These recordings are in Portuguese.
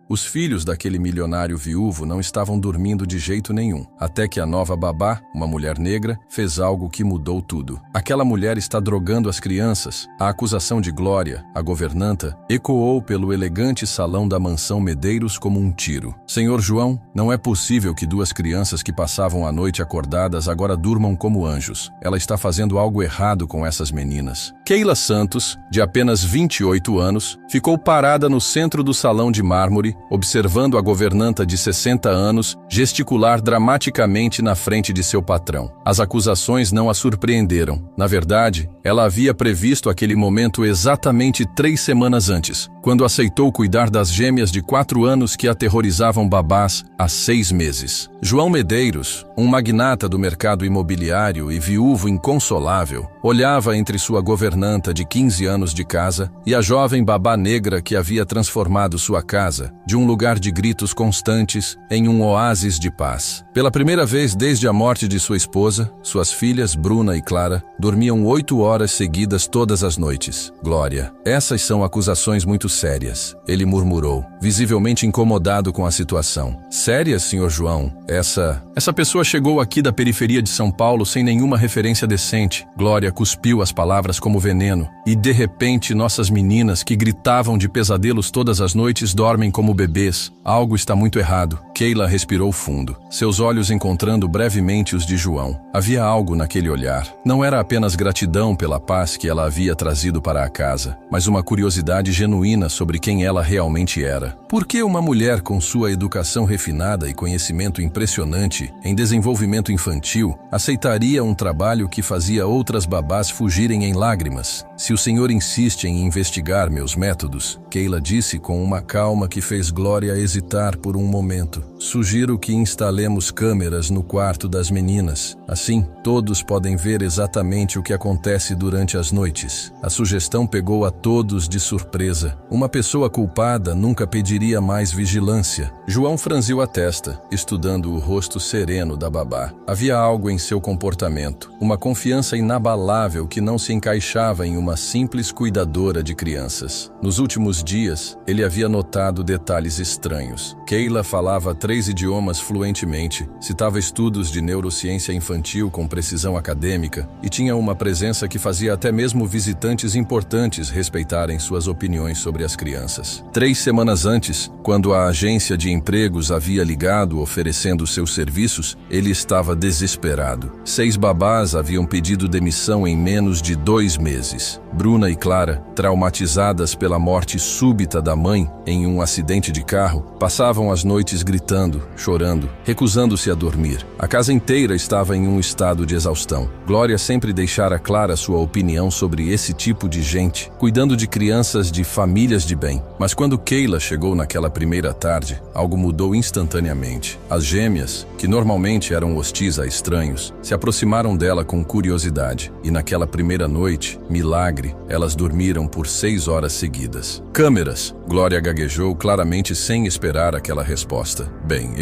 Os filhos daquele milionário viúvo não estavam dormindo de jeito nenhum, até que a nova babá, uma mulher negra, fez algo que mudou tudo. Aquela mulher está drogando as crianças. A acusação de Glória, a governanta, ecoou pelo elegante salão da mansão Medeiros como um tiro. Senhor João, não é possível que duas crianças que passavam a noite acordadas agora durmam como anjos. Ela está fazendo algo errado com essas meninas. Keila Santos, de apenas 28 anos, ficou parada no centro do salão de mármore, observando a governanta de 60 anos gesticular dramaticamente na frente de seu patrão. As acusações não a surpreenderam. Na verdade, ela havia previsto aquele momento exatamente 3 semanas antes, quando aceitou cuidar das gêmeas de 4 anos que aterrorizavam babás há 6 meses. João Medeiros, um magnata do mercado imobiliário e viúvo inconsolável, olhava entre sua governanta de 15 anos de casa e a jovem babá negra que havia transformado sua casa, de um lugar de gritos constantes, em um oásis de paz. Pela primeira vez desde a morte de sua esposa, suas filhas, Bruna e Clara, dormiam 8 horas seguidas todas as noites. Glória, essas são acusações muito sérias, ele murmurou, visivelmente incomodado com a situação. Sérias, senhor João? Essa pessoa chegou aqui da periferia de São Paulo sem nenhuma referência decente. Glória cuspiu as palavras como veneno. E de repente nossas meninas, que gritavam de pesadelos todas as noites, dormem como bebês. Algo está muito errado. Keila respirou fundo, seus olhos encontrando brevemente os de João. Havia algo naquele olhar. Não era apenas gratidão pela paz que ela havia trazido para a casa, mas uma curiosidade genuína sobre quem ela realmente era. Por que uma mulher com sua educação refinada e conhecimento impressionante em desenvolvimento infantil aceitaria um trabalho que fazia outras babás fugirem em lágrimas? Se o senhor insiste em investigar meus métodos, Keila disse com uma calma que fez Glória hesitar por um momento. Sugiro que instalemos câmeras no quarto das meninas. Assim, todos podem ver exatamente o que acontece durante as noites. A sugestão pegou a todos de surpresa. Uma pessoa culpada nunca pediria mais vigilância. João franziu a testa, estudando o rosto sereno da babá. Havia algo em seu comportamento, uma confiança inabalável que não se encaixava em uma simples cuidadora de crianças. Nos últimos dias, ele havia notado detalhes estranhos. Keila falava 3 idiomas fluentemente, citava estudos de neurociência infantil com precisão acadêmica e tinha uma presença que fazia até mesmo visitantes importantes respeitarem suas opiniões sobre as crianças. 3 semanas antes, quando a agência de empregos havia ligado oferecendo seus serviços, ele estava desesperado. 6 babás haviam pedido demissão em menos de 2 meses. Bruna e Clara, traumatizadas pela morte súbita da mãe em um acidente de carro, passavam as noites gritando, chorando, recusando-se a dormir. A casa inteira estava em um estado de exaustão. Glória sempre deixara clara sua opinião sobre esse tipo de gente, cuidando de crianças de famílias de bem. Mas quando Keila chegou naquela primeira tarde, algo mudou instantaneamente. As gêmeas, que normalmente eram hostis a estranhos, se aproximaram dela com curiosidade. E naquela primeira noite, milagre, elas dormiram por 6 horas seguidas. Câmeras! Glória gaguejou claramente sem esperar aquela resposta. Bem,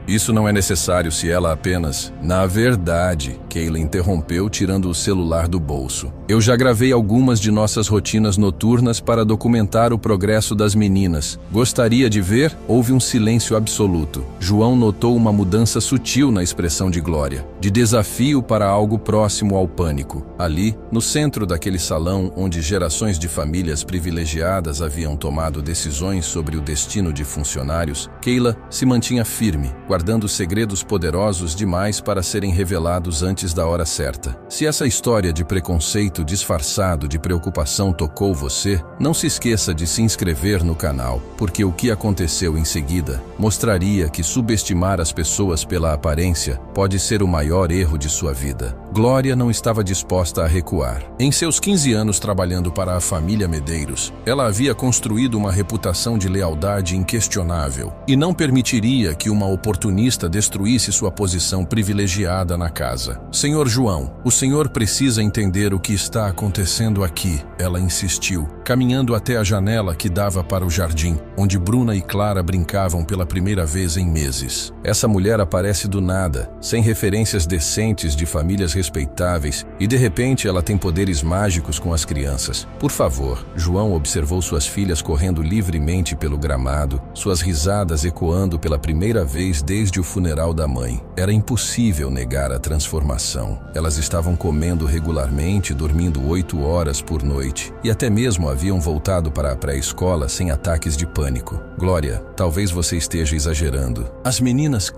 isso não é necessário se ela apenas... Na verdade, Keila interrompeu tirando o celular do bolso. Eu já gravei algumas de nossas rotinas noturnas para documentar o progresso das meninas. Gostaria de ver? Houve um silêncio absoluto. João notou uma mudança sutil na expressão de Glória, de desafio para algo próximo ao pânico. Ali, no centro daquele salão onde gerações de famílias privilegiadas haviam tomado decisões sobre o destino de funcionários, Keila se mantinha firme, guardando segredos poderosos demais para serem revelados antes da hora certa. Se essa história de preconceito disfarçado de preocupação tocou você, não se esqueça de se inscrever no canal, porque o que aconteceu em seguida mostraria que subestimar as pessoas pela aparência pode ser o maior erro de sua vida. Glória não estava disposta a recuar. Em seus 15 anos trabalhando para a família Medeiros, ela havia construído uma reputação de lealdade inquestionável e não permitiria que uma oportunista destruísse sua posição privilegiada na casa. Senhor João, o senhor precisa entender o que está acontecendo aqui, ela insistiu. caminhando até a janela que dava para o jardim, onde Bruna e Clara brincavam pela primeira vez em meses. Essa mulher aparece do nada, sem referências decentes de famílias respeitáveis, e de repente ela tem poderes mágicos com as crianças. Por favor, João observou suas filhas correndo livremente pelo gramado, suas risadas ecoando pela primeira vez desde o funeral da mãe. Era impossível negar a transformação. Elas estavam comendo regularmente, dormindo 8 horas por noite, e até mesmo haviam voltado para a pré-escola sem ataques de pânico. Glória, talvez você esteja exagerando. As meninas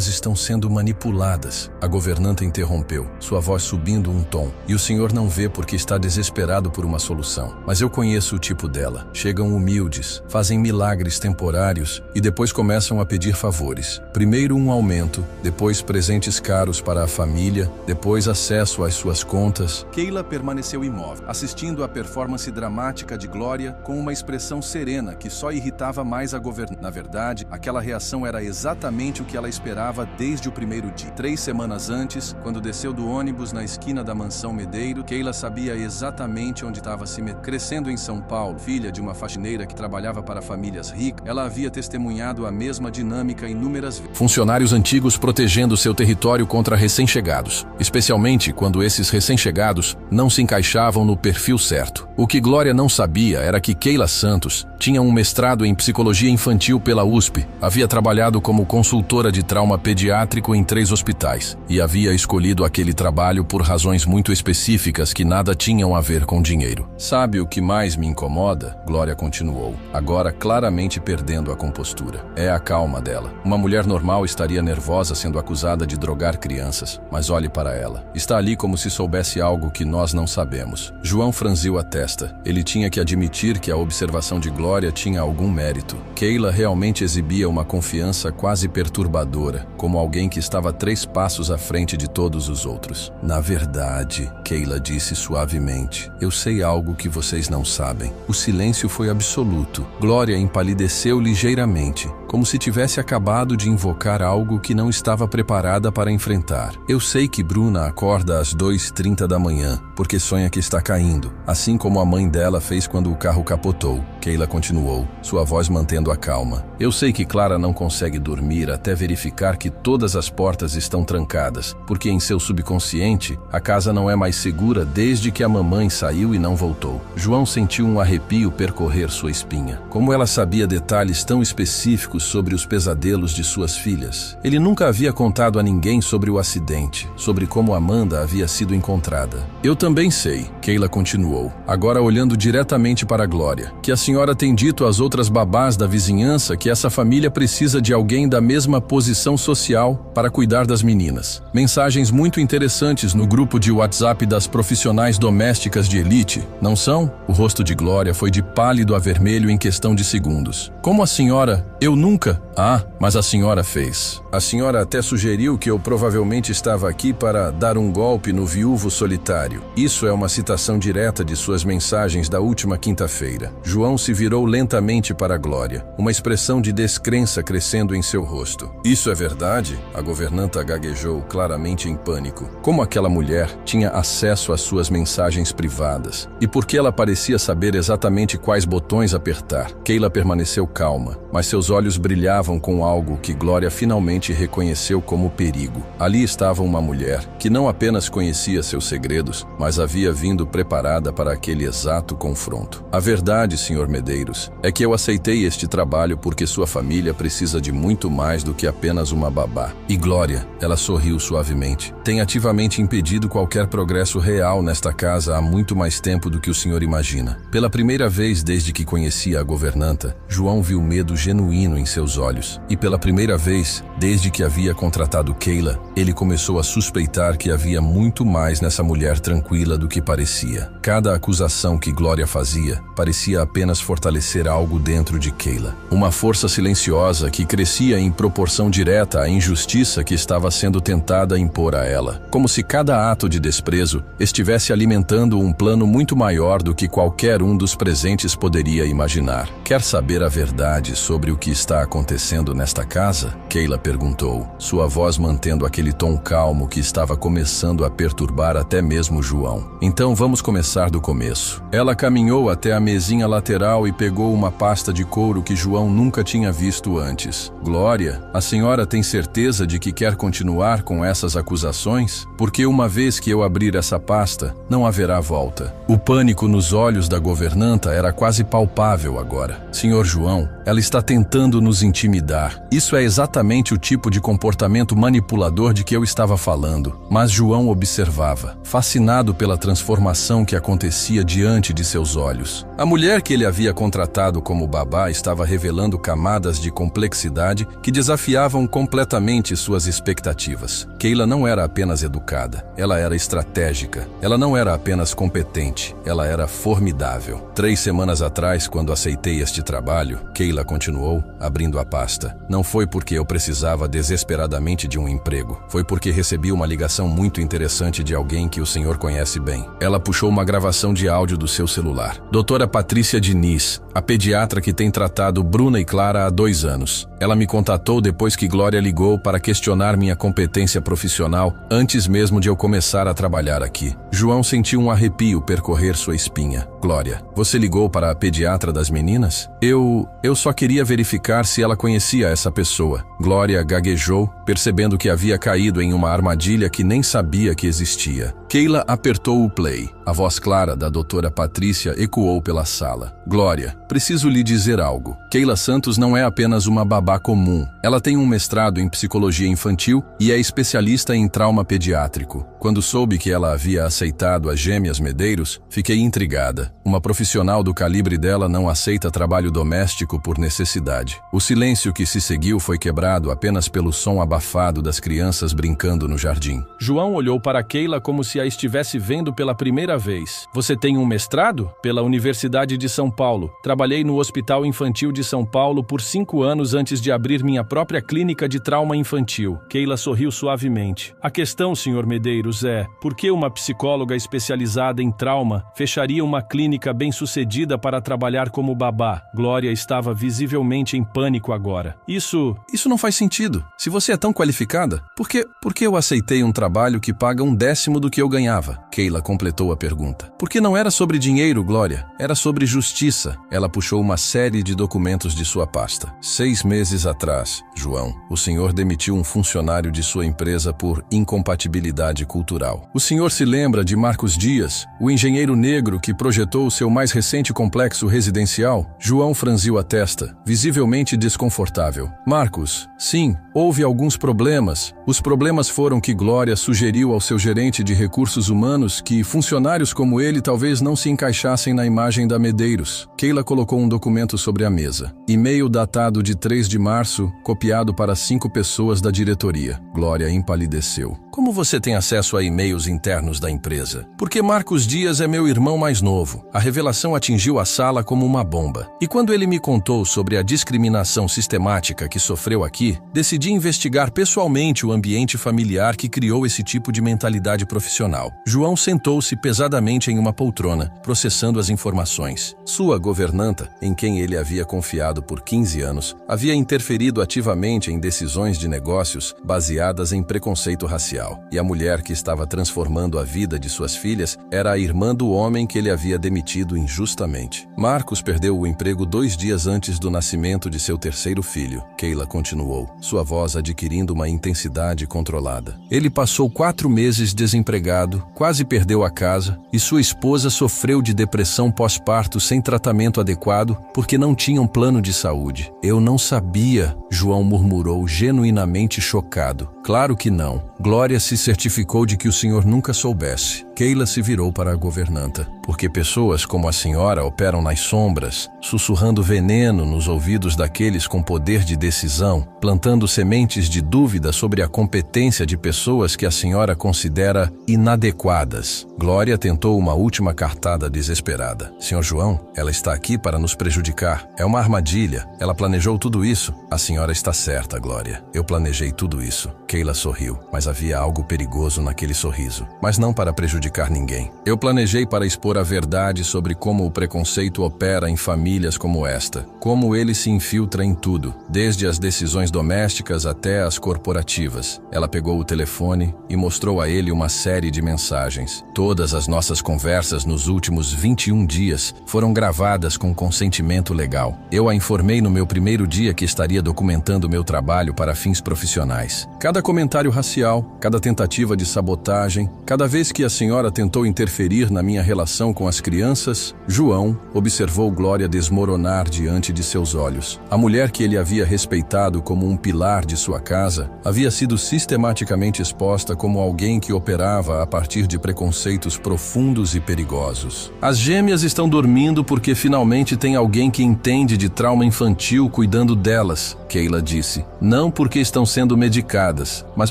estão sendo manipuladas. A governanta interrompeu, sua voz subindo um tom. E o senhor não vê porque está desesperado por uma solução. Mas eu conheço o tipo dela. Chegam humildes, fazem milagres temporários e depois começam a pedir favores. Primeiro um aumento, depois presentes caros para a família, depois acesso às suas contas. Keila permaneceu imóvel, assistindo à performance dramática de Glória com uma expressão serena que só irritava mais a governanta. Na verdade, aquela reação era exatamente o que ela esperava desde o primeiro dia. 3 semanas antes, quando desceu do ônibus na esquina da mansão Medeiro, Keila sabia exatamente onde estava se metendo. Crescendo em São Paulo, filha de uma faxineira que trabalhava para famílias ricas, ela havia testemunhado a mesma dinâmica inúmeras vezes. Funcionários antigos protegendo seu território contra recém-chegados, especialmente quando esses recém-chegados não se encaixavam no perfil certo. O que Glória não sabia era que Keila Santos tinha um mestrado em psicologia infantil pela USP, havia trabalhado como consultora de trauma pediátrico em 3 hospitais e havia escolhido aquele trabalho por razões muito específicas que nada tinham a ver com dinheiro. Sabe o que mais me incomoda? Glória continuou, agora claramente perdendo a compostura. É a calma dela. Uma mulher normal estaria nervosa sendo acusada de drogar crianças, mas olhe para ela. Está ali como se soubesse algo que nós não sabemos. João franziu a testa. Ele tinha que admitir que a observação de Glória tinha algum mérito. Keila realmente exibia uma confiança quase perturbadora, como alguém que estava 3 passos à frente de todos os outros. Na verdade, Keila disse suavemente, eu sei algo que vocês não sabem. O silêncio foi absoluto. Glória empalideceu ligeiramente, como se tivesse acabado de invocar algo que não estava preparada para enfrentar. Eu sei que Bruna acorda às 2h30 da manhã, porque sonha que está caindo, assim como a mãe dela fez quando o carro capotou. Keila continuou, sua voz mantendo a calma. Eu sei que Clara não consegue dormir até verificar que todas as portas estão trancadas, porque em seu subconsciente, a casa não é mais segura desde que a mamãe saiu e não voltou. João sentiu um arrepio percorrer sua espinha. Como ela sabia detalhes tão específicos sobre os pesadelos de suas filhas. Ele nunca havia contado a ninguém sobre o acidente, sobre como Amanda havia sido encontrada. Eu também sei, Keila continuou, agora olhando diretamente para Glória, que a senhora tem dito às outras babás da vizinhança que essa família precisa de alguém da mesma posição social para cuidar das meninas. Mensagens muito interessantes no grupo de WhatsApp das profissionais domésticas de elite, não são? O rosto de Glória foi de pálido a vermelho em questão de segundos. Como a senhora? Eu nunca. Ah, mas a senhora fez. A senhora até sugeriu que eu provavelmente estava aqui para dar um golpe no viúvo solitário. Isso é uma citação direta de suas mensagens da última quinta-feira. João se virou lentamente para Glória, uma expressão de descrença crescendo em seu rosto. Isso é verdade? A governanta gaguejou, claramente em pânico. Como aquela mulher tinha acesso às suas mensagens privadas? E por que ela parecia saber exatamente quais botões apertar? Keila permaneceu calma, mas seus olhos brilhavam com algo que Glória finalmente reconheceu como perigo. Ali estava uma mulher que não apenas conhecia seus segredos, mas havia vindo preparada para aquele exato confronto. A verdade, Sr. Medeiros, é que eu aceitei este trabalho porque sua família precisa de muito mais do que apenas uma babá. E Glória, ela sorriu suavemente, tem ativamente impedido qualquer progresso real nesta casa há muito mais tempo do que o senhor imagina. Pela primeira vez desde que conhecia a governanta, João viu medo genuíno em seus olhos. E pela primeira vez, desde que havia contratado Keila, ele começou a suspeitar que havia muito mais nessa mulher tranquila do que parecia. Cada acusação que Glória fazia parecia apenas fortalecer algo dentro de Keila. Uma força silenciosa que crescia em proporção direta à injustiça que estava sendo tentada impor a ela. Como se cada ato de desprezo estivesse alimentando um plano muito maior do que qualquer um dos presentes poderia imaginar. Quer saber a verdade sobre o que está acontecendo nesta casa? Keila perguntou, sua voz mantendo aquele tom calmo que estava começando a perturbar até mesmo João. Então vamos vamos começar do começo. Ela caminhou até a mesinha lateral e pegou uma pasta de couro que João nunca tinha visto antes. Glória, a senhora tem certeza de que quer continuar com essas acusações? Porque uma vez que eu abrir essa pasta, não haverá volta. O pânico nos olhos da governanta era quase palpável agora. Senhor João, ela está tentando nos intimidar. Isso é exatamente o tipo de comportamento manipulador de que eu estava falando. Mas João observava, fascinado pela transformação que acontecia diante de seus olhos. A mulher que ele havia contratado como babá estava revelando camadas de complexidade que desafiavam completamente suas expectativas. Keila não era apenas educada, ela era estratégica. Ela não era apenas competente, ela era formidável. 3 semanas atrás, quando aceitei este trabalho, Keila continuou, abrindo a pasta. Não foi porque eu precisava desesperadamente de um emprego. Foi porque recebi uma ligação muito interessante de alguém que o senhor conhece bem. Ela puxou uma gravação de áudio do seu celular. Doutora Patrícia Diniz, a pediatra que tem tratado Bruna e Clara há 2 anos. Ela me contatou depois que Glória ligou para questionar minha competência profissional antes mesmo de eu começar a trabalhar aqui. João sentiu um arrepio percorrer sua espinha. Glória, você ligou para a pediatra das meninas? Eu só queria verificar se ela conhecia essa pessoa. Glória gaguejou, percebendo que havia caído em uma armadilha que nem sabia que existia. Keila apertou o play. A voz clara da doutora Patrícia ecoou pela sala. Glória, preciso lhe dizer algo. Keila Santos não é apenas uma babá comum. Ela tem um mestrado em psicologia infantil e é especialista em trauma pediátrico. Quando soube que ela havia aceitado as gêmeas Medeiros, fiquei intrigada. Uma profissional do calibre dela não aceita trabalho doméstico por necessidade. O silêncio que se seguiu foi quebrado apenas pelo som abafado das crianças brincando no jardim. João olhou para Keila como se a estivesse vendo pela primeira vez. Você tem um mestrado? Pela Universidade de São Paulo. Trabalhei no Hospital Infantil de São Paulo por 5 anos antes de abrir minha própria clínica de trauma infantil. Keila sorriu suavemente. A questão, Sr. Medeiros, é: por que uma psicóloga especializada em trauma fecharia uma clínica bem-sucedida para trabalhar como babá? Glória estava visivelmente em pânico agora. Isso não faz sentido. Se você é tão qualificada, por que eu aceitei um trabalho que paga 1/10 do que eu ganhava? Keila completou a pergunta. Porque não era sobre dinheiro, Glória. Era sobre justiça. Ela puxou uma série de documentos de sua pasta. 6 meses atrás, João, o senhor demitiu um funcionário de sua empresa por incompatibilidade cultural. O senhor se lembra de Marcos Dias, o engenheiro negro que projetou o seu mais recente complexo residencial? João franziu a testa, visivelmente desconfortável. Marcos, sim, houve alguns problemas. Os problemas foram que Glória sugeriu ao seu gerente de recursos humanos que funcionários como ele talvez não se encaixassem na imagem da Medeiros. Keila colocou um documento sobre a mesa. E-mail datado de 3 de março, copiado para 5 pessoas da diretoria. Glória empalideceu. Como você tem acesso a e-mails internos da empresa? Porque Marcos Dias é meu irmão mais novo. A revelação atingiu a sala como uma bomba. E quando ele me contou sobre a discriminação sistemática que sofreu aqui, decidi investigar pessoalmente o ambiente familiar que criou esse tipo de mentalidade profissional. João sentou-se pesadamente em uma poltrona, processando as informações. Sua governanta, em quem ele havia confiado por 15 anos, havia interferido ativamente em decisões de negócios baseadas em preconceito racial. E a mulher que estava transformando a vida de suas filhas era a irmã do homem que ele havia demitido injustamente. Marcos perdeu o emprego 2 dias antes do nascimento de seu 3º filho. Keila continuou, sua voz adquirindo uma intensidade controlada. Ele passou 4 meses desempregado, quase perdeu a casa, e sua esposa sofreu de depressão pós-parto sem tratamento adequado porque não tinha um plano de saúde. Eu não sabia, João murmurou, genuinamente chocado. Claro que não. Glória se certificou de que o senhor nunca soubesse. Keila se virou para a governanta. Porque pessoas como a senhora operam nas sombras, sussurrando veneno nos ouvidos daqueles com poder de decisão, plantando sementes de dúvida sobre a competência de pessoas que a senhora considera inadequadas. Glória tentou uma última cartada desesperada. Senhor João, ela está aqui para nos prejudicar. É uma armadilha. Ela planejou tudo isso. A senhora está certa, Glória. Eu planejei tudo isso. Keila sorriu, mas mas havia algo perigoso naquele sorriso. Mas não para prejudicar ninguém. Eu planejei para expor a verdade sobre como o preconceito opera em famílias como esta. Como ele se infiltra em tudo, desde as decisões domésticas até as corporativas. Ela pegou o telefone e mostrou a ele uma série de mensagens. Todas as nossas conversas nos últimos 21 dias foram gravadas com consentimento legal. Eu a informei no meu primeiro dia que estaria documentando meu trabalho para fins profissionais. Cada comentário racial, cada tentativa de sabotagem, cada vez que a senhora tentou interferir na minha relação com as crianças, João observou Glória desmoronar diante de seus olhos. A mulher que ele havia respeitado como um pilar de sua casa havia sido sistematicamente exposta como alguém que operava a partir de preconceitos profundos e perigosos. As gêmeas estão dormindo porque finalmente tem alguém que entende de trauma infantil cuidando delas, Keila disse. Não porque estão sendo medicadas, mas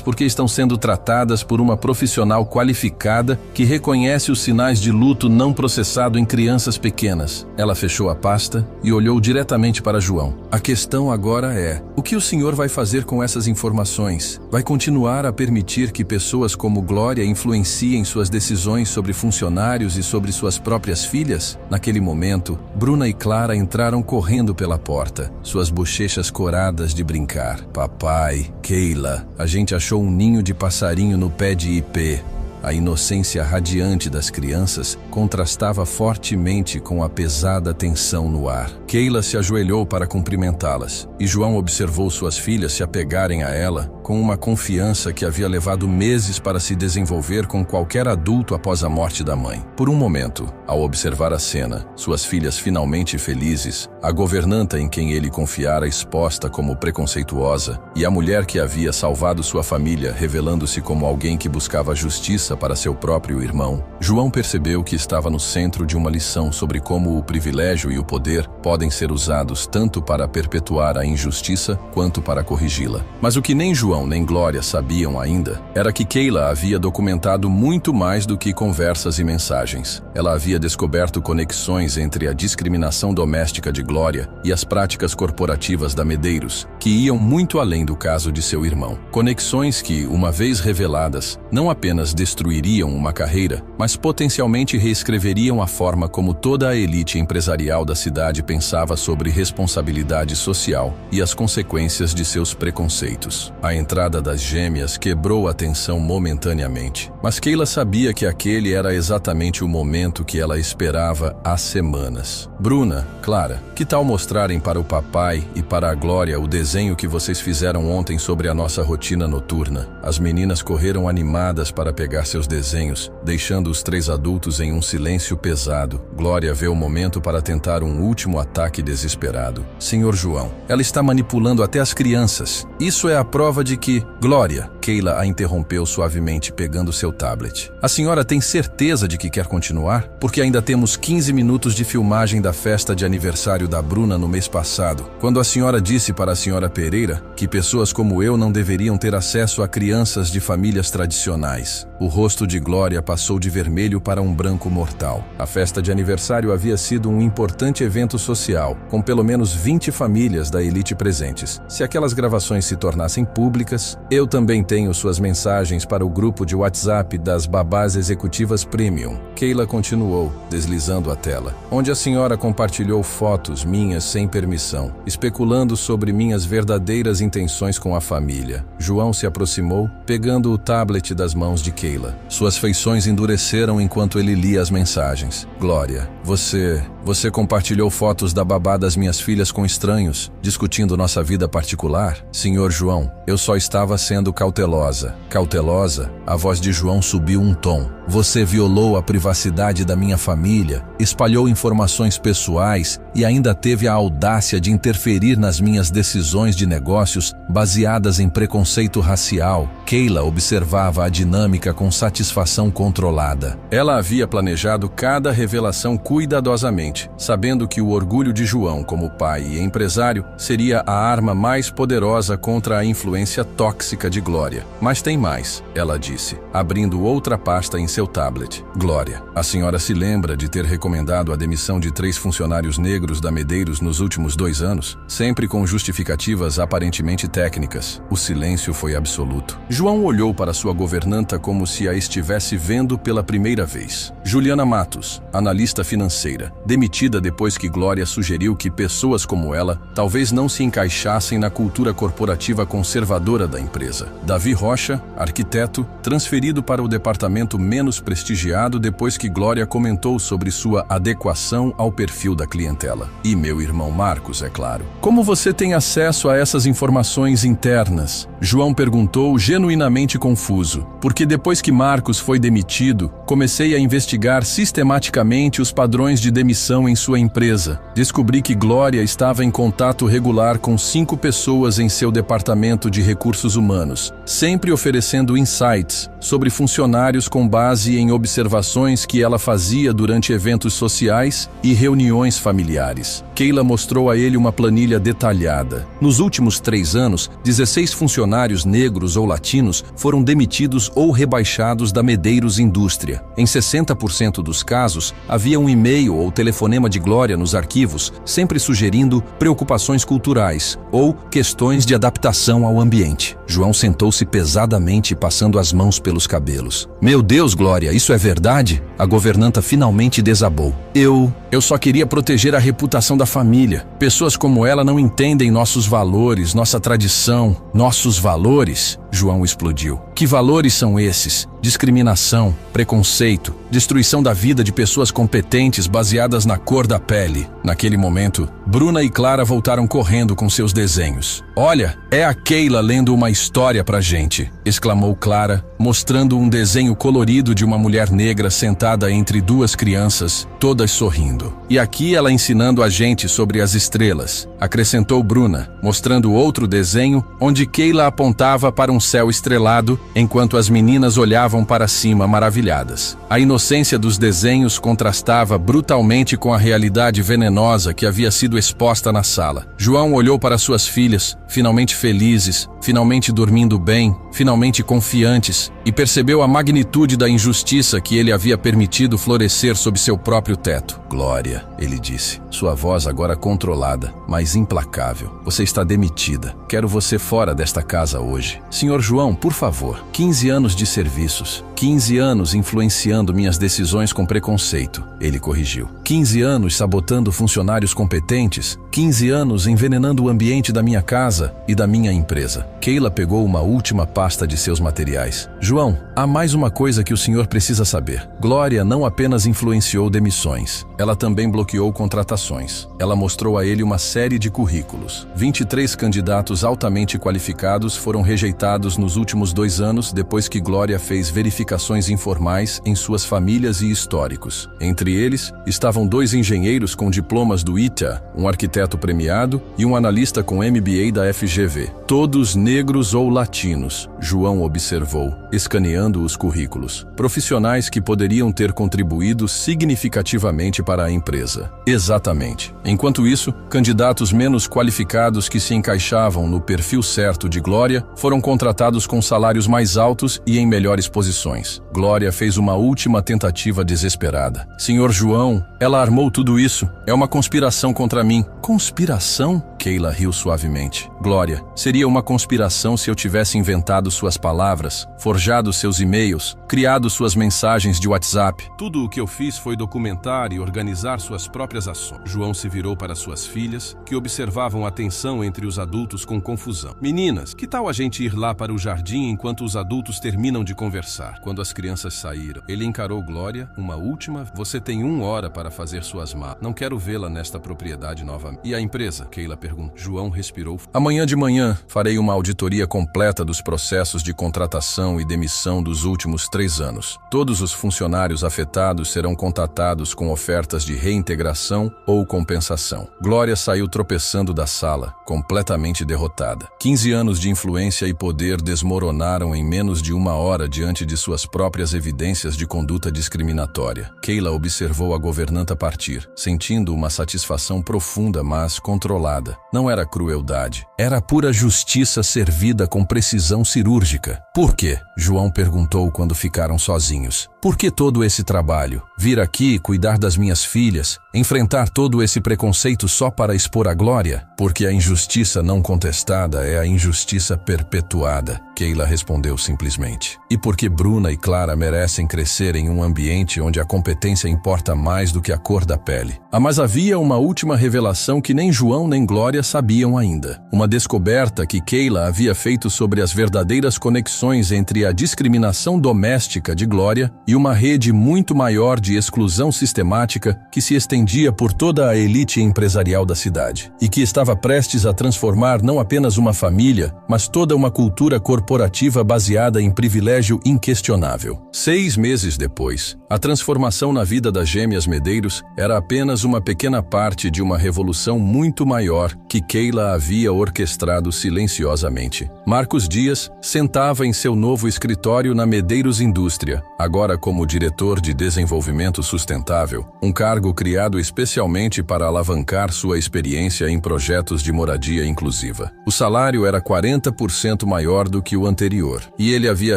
porque estão sendo tratadas por uma profissional qualificada que reconhece os sinais de luto não processado em crianças pequenas. Ela fechou a pasta e olhou diretamente para João. A questão agora é: o que o senhor vai fazer com essas informações? Vai continuar a permitir que pessoas como Glória influenciem suas decisões sobre funcionários e sobre suas próprias filhas? Naquele momento, Bruna e Clara entraram correndo pela porta, suas bochechas coradas de brincar. Papai, Keila, a gente achou um ninho de passarinho no pé de ipê. A inocência radiante das crianças contrastava fortemente com a pesada tensão no ar. Keila se ajoelhou para cumprimentá-las, e João observou suas filhas se apegarem a ela com uma confiança que havia levado meses para se desenvolver com qualquer adulto após a morte da mãe. Por um momento, ao observar a cena, suas filhas finalmente felizes, a governanta em quem ele confiara exposta como preconceituosa, e a mulher que havia salvado sua família revelando-se como alguém que buscava justiça para seu próprio irmão, João percebeu que estava no centro de uma lição sobre como o privilégio e o poder podem ser usados tanto para perpetuar a injustiça quanto para corrigi-la. Mas o que nem João nem Glória sabiam ainda era que Keila havia documentado muito mais do que conversas e mensagens. Ela havia descoberto conexões entre a discriminação doméstica de Glória e as práticas corporativas da Medeiros, que iam muito além do caso de seu irmão. Conexões que, uma vez reveladas, não apenas destruiriam uma carreira, mas potencialmente reescreveriam a forma como toda a elite empresarial da cidade pensava sobre responsabilidade social e as consequências de seus preconceitos. A entrada das gêmeas quebrou a tensão momentaneamente, mas Keila sabia que aquele era exatamente o momento que ela esperava há semanas. Bruna, Clara, que tal mostrarem para o papai e para a Glória o desenho que vocês fizeram ontem sobre a nossa rotina noturna? As meninas correram animadas para pegar seus desenhos, deixando os três adultos em um silêncio pesado. Glória vê o momento para tentar um último ataque desesperado. Senhor João, ela está manipulando até as crianças. Isso é a prova de que... Glória, Keila a interrompeu suavemente, pegando seu tablet. A senhora tem certeza de que quer continuar? Porque ainda temos 15 minutos de filmagem da festa de aniversário da Bruna no mês passado, quando a senhora disse para a senhora Pereira que pessoas como eu não deveriam ter acesso a crianças de famílias tradicionais. O rosto de Glória passou de vermelho para um branco mortal. A festa de aniversário havia sido um importante evento social, com pelo menos 20 famílias da elite presentes. Se aquelas gravações se tornassem públicas, eu também tenho suas mensagens para o grupo de WhatsApp das babás executivas Premium. Keila continuou, deslizando a tela, onde a senhora compartilhou fotos minhas sem permissão, especulando sobre minhas verdadeiras intenções com a família. João se aproximou, pegando o tablet das mãos de Keila. Suas feições endureceram enquanto ele lia as mensagens. Glória, você compartilhou fotos da babá das minhas filhas com estranhos, discutindo nossa vida particular? Senhor João, eu só estava sendo cautelosa. Cautelosa? A voz de João subiu um tom. Você violou a privacidade da minha família, espalhou informações pessoais e ainda teve a audácia de interferir nas minhas decisões de negócios baseadas em preconceito racial. Keila observava a dinâmica com satisfação controlada. Ela havia planejado cada revelação cuidadosamente, sabendo que o orgulho de João como pai e empresário seria a arma mais poderosa contra a influência tóxica de Glória. Mas tem mais, ela disse, abrindo outra pasta em seu tablet. Glória, a senhora se lembra de ter recomendado a demissão de 3 funcionários negros da Medeiros nos últimos 2 anos? Sempre com justificativas aparentemente técnicas. O silêncio foi absoluto. João olhou para sua governanta como se a estivesse vendo pela primeira vez. Juliana Matos, analista financeira, demitida depois que Glória sugeriu que pessoas como ela talvez não se encaixassem na cultura corporativa conservadora da empresa. Davi Rocha, arquiteto, transferido para o departamento menos prestigiado depois que Glória comentou sobre sua adequação ao perfil da clientela. E meu irmão Marcos, é claro. Como você tem acesso a essas informações internas? João perguntou, genuinamente confuso. Porque depois que Marcos foi demitido, comecei a investigar sistematicamente os padrões de demissão em sua empresa. Descobri que Glória estava em contato regular com 5 pessoas em seu departamento de recursos humanos, sempre oferecendo insights sobre funcionários com base em observações que ela fazia durante eventos sociais e reuniões familiares. Keila mostrou a ele uma planilha detalhada. Nos últimos 3 anos, 16 funcionários negros ou latinos foram demitidos ou rebaixados da Medeiros Indústria. Em 60% dos casos, havia um e-mail ou telefonema de Glória nos arquivos, sempre sugerindo preocupações culturais ou questões de adaptação ao ambiente. João sentou-se pesadamente, passando as mãos pelos cabelos. Meu Deus, Glória, isso é verdade? A governanta finalmente desabou. Eu só queria proteger a reputação da família. Pessoas como ela não entendem nossos valores, nossa tradição. Nossos valores? João explodiu. Que valores são esses? Discriminação, preconceito, destruição da vida de pessoas competentes baseadas na cor da pele. Naquele momento, Bruna e Clara voltaram correndo com seus desenhos. Olha, é a Keila lendo uma história pra gente, exclamou Clara, mostrando um desenho colorido de uma mulher negra sentada entre 2 crianças, todas sorrindo. E aqui ela ensinando a gente sobre as estrelas, acrescentou Bruna, mostrando outro desenho onde Keila apontava para um céu estrelado, enquanto as meninas olhavam para cima maravilhadas. A inocência dos desenhos contrastava brutalmente com a realidade venenosa que havia sido exposta na sala. João olhou para suas filhas, finalmente felizes, finalmente dormindo bem, finalmente confiantes, e percebeu a magnitude da injustiça que ele havia permitido florescer sob seu próprio teto. Glória, ele disse, sua voz agora controlada, mas implacável. Você está demitida. Quero você fora desta casa hoje. Senhor João, por favor, 15 anos de serviços. 15 anos influenciando minhas decisões com preconceito, ele corrigiu. 15 anos sabotando funcionários competentes. 15 anos envenenando o ambiente da minha casa e da minha empresa. Keila pegou uma última pasta de seus materiais. João, há mais uma coisa que o senhor precisa saber. Glória não apenas influenciou demissões, ela também bloqueou contratações. Ela mostrou a ele uma série de currículos. 23 candidatos altamente qualificados foram rejeitados nos últimos 2 anos depois que Glória fez verificações informais em suas famílias e históricos. Entre eles, estavam 2 engenheiros com diplomas do ITA, um arquiteto premiado e um analista com MBA da FGV. Todos negros ou latinos, João observou, escaneando os currículos. Profissionais que poderiam ter contribuído significativamente para a empresa. Exatamente. Enquanto isso, candidatos menos qualificados que se encaixavam no perfil certo de Glória foram contratados com salários mais altos e em melhores posições. Glória fez uma última tentativa desesperada. Senhor João, ela armou tudo isso. É uma conspiração contra mim. Conspiração? Keila riu suavemente. Glória, seria uma conspiração se eu tivesse inventado suas palavras, forjado seus e-mails, criado suas mensagens de WhatsApp. Tudo o que eu fiz foi documentar e organizar suas próprias ações. João se virou para suas filhas, que observavam a tensão entre os adultos com confusão. Meninas, que tal a gente ir lá para o jardim enquanto os adultos terminam de conversar? Quando as crianças saíram, ele encarou Glória, uma última. Você tem 1 hora para fazer suas malas. Não quero vê-la nesta propriedade novamente. E a empresa? Keila perguntou. João respirou. Amanhã de manhã, farei uma auditoria completa dos processos de contratação e demissão dos últimos 3 anos. Todos os funcionários afetados serão contatados com ofertas de reintegração ou compensação. Glória saiu tropeçando da sala, completamente derrotada. 15 anos de influência e poder desmoronaram em menos de 1 hora diante de suas próprias evidências de conduta discriminatória. Keila observou a governanta partir, sentindo uma satisfação profunda, mas controlada. Não era crueldade. Era pura justiça servida com precisão cirúrgica. Por quê? João perguntou quando ficaram sozinhos. Por que todo esse trabalho? Vir aqui, cuidar das minhas filhas, enfrentar todo esse preconceito só para expor a Glória? Porque a injustiça não contestada é a injustiça perpetuada, Keila respondeu simplesmente. E porque Bruna e Clara merecem crescer em um ambiente onde a competência importa mais do que a cor da pele. Mas havia uma última revelação que nem João nem Glória sabiam ainda. Uma descoberta que Keila havia feito sobre as verdadeiras conexões entre a discriminação doméstica de Glória e uma rede muito maior de exclusão sistemática que se estendia por toda a elite empresarial da cidade e que estava prestes a transformar não apenas uma família, mas toda uma cultura corporativa baseada em privilégio inquestionável. 6 meses depois, a transformação na vida das gêmeas Medeiros era apenas uma pequena parte de uma revolução muito maior que Keila havia orquestrado silenciosamente. Marcos Dias sentava em seu novo escritório na Medeiros Indústria, agora como diretor de desenvolvimento sustentável, um cargo criado especialmente para alavancar sua experiência em projetos de moradia inclusiva. O salário era 40% maior do que o anterior, e ele havia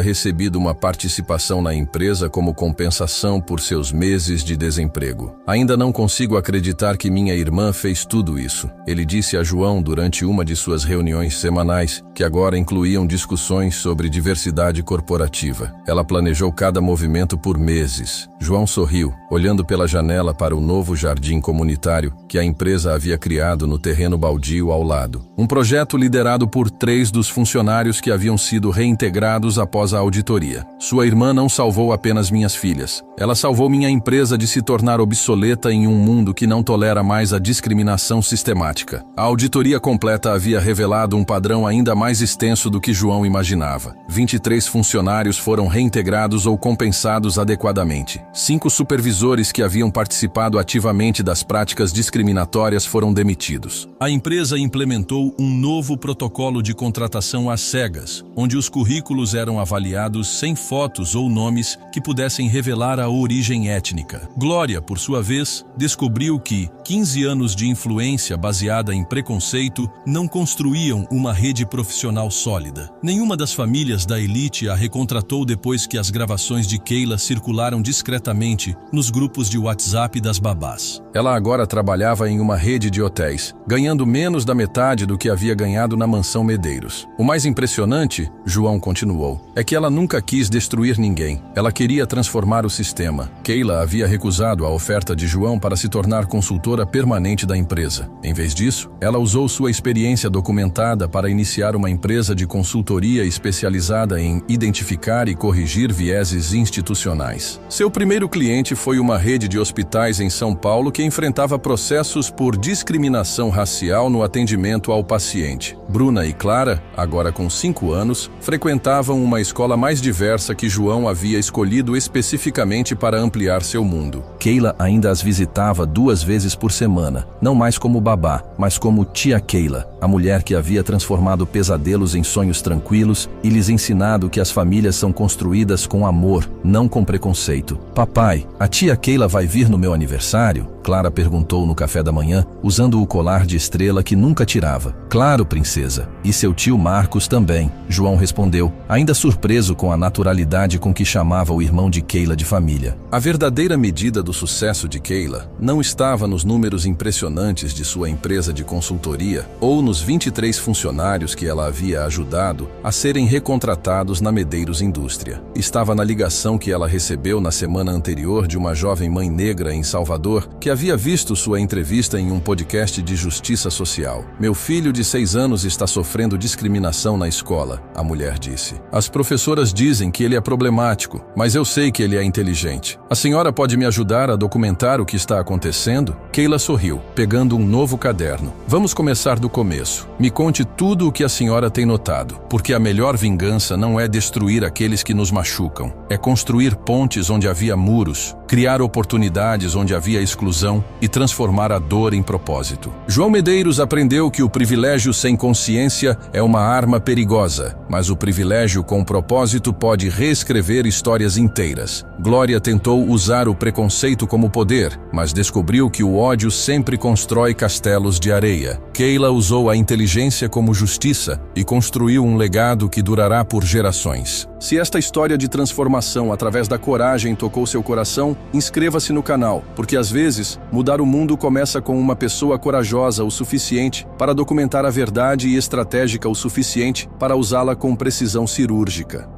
recebido uma participação na empresa como compensação por seus meses de desemprego. Ainda não consigo acreditar que minha irmã fez tudo isso, ele disse a João durante uma de suas reuniões semanais, que agora incluíam discussões sobre diversidade corporativa. Ela planejou cada movimento por meses. João sorriu, olhando pela janela para o novo jardim comunitário que a empresa havia criado no terreno baldio ao lado. Um projeto liderado por 3 dos funcionários que haviam sido reintegrados após a auditoria. Sua irmã não salvou apenas minhas filhas. Ela salvou minha empresa de se tornar obsoleta em um mundo que não tolera mais a discriminação sistemática. A auditoria completa havia revelado um padrão ainda mais extenso do que João imaginava. 23 funcionários foram reintegrados ou compensados adequadamente. 5 supervisores que haviam participado ativamente das práticas discriminatórias foram demitidos. A empresa implementou um novo protocolo de contratação às cegas, onde os currículos eram avaliados sem fotos ou nomes que pudessem revelar a origem étnica. Glória, por sua vez, descobriu que 15 anos de influência baseada em preconceito não construíam uma rede profissional sólida. Nenhuma das famílias da elite a recontratou depois que as gravações de Keila circularam discretamente nos grupos de WhatsApp das babás. Ela agora trabalhava em uma rede de hotéis, ganhando menos da metade do que havia ganhado na mansão Medeiros. O mais impressionante, João continuou, é que ela nunca quis destruir ninguém. Ela queria transformar o sistema. Keila havia recusado a oferta de João para se tornar consultora permanente da empresa. Em vez disso, ela usou sua experiência documentada para iniciar uma empresa de consultoria especializada em identificar e corrigir vieses institucionais. Seu primeiro cliente foi uma rede de hospitais em São Paulo que enfrentava processos por discriminação racial no atendimento ao paciente. Bruna e Clara, agora com 5 anos, frequentavam uma escola mais diversa que João havia escolhido especificamente para ampliar seu mundo. Keila ainda as visitava 2 vezes por semana, não mais como babá, mas como tia Keila, a mulher que havia transformado pesadelos em sonhos tranquilos e lhes ensinado que as famílias são construídas com amor, não com preconceito. Papai, a tia Keila vai vir no meu aniversário? Clara perguntou no café da manhã, usando o colar de estrela que nunca tirava. Claro, princesa. E seu tio Marcos também, João respondeu, ainda surpreso com a naturalidade com que chamava o irmão de Keila de família. A verdadeira medida do sucesso de Keila não estava nos números impressionantes de sua empresa de consultoria ou nos 23 funcionários que ela havia ajudado a serem recontratados na Medeiros Indústria. Estava na ligação que ela recebeu na semana anterior de uma jovem mãe negra em Salvador que havia visto sua entrevista em um podcast de justiça social. Meu filho de 6 anos está sofrendo discriminação na escola, a mulher disse. As professoras dizem que ele é problemático, mas eu sei que ele é inteligente. A senhora pode me ajudar a documentar o que está acontecendo? Keila sorriu, pegando um novo caderno. Vamos começar do começo. Me conte tudo o que a senhora tem notado, porque a melhor vingança não é destruir aqueles que nos machucam. É construir pontes onde havia muros, criar oportunidades onde havia exclusão e transformar a dor em propósito. João Medeiros aprendeu que o privilégio sem consciência é uma arma perigosa, mas o privilégio com propósito pode reescrever histórias inteiras. Glória tentou usar o preconceito como poder, mas descobriu que o ódio ódio sempre constrói castelos de areia. Keila usou a inteligência como justiça e construiu um legado que durará por gerações. Se esta história de transformação através da coragem tocou seu coração, inscreva-se no canal, porque às vezes, mudar o mundo começa com uma pessoa corajosa o suficiente para documentar a verdade e estratégica o suficiente para usá-la com precisão cirúrgica.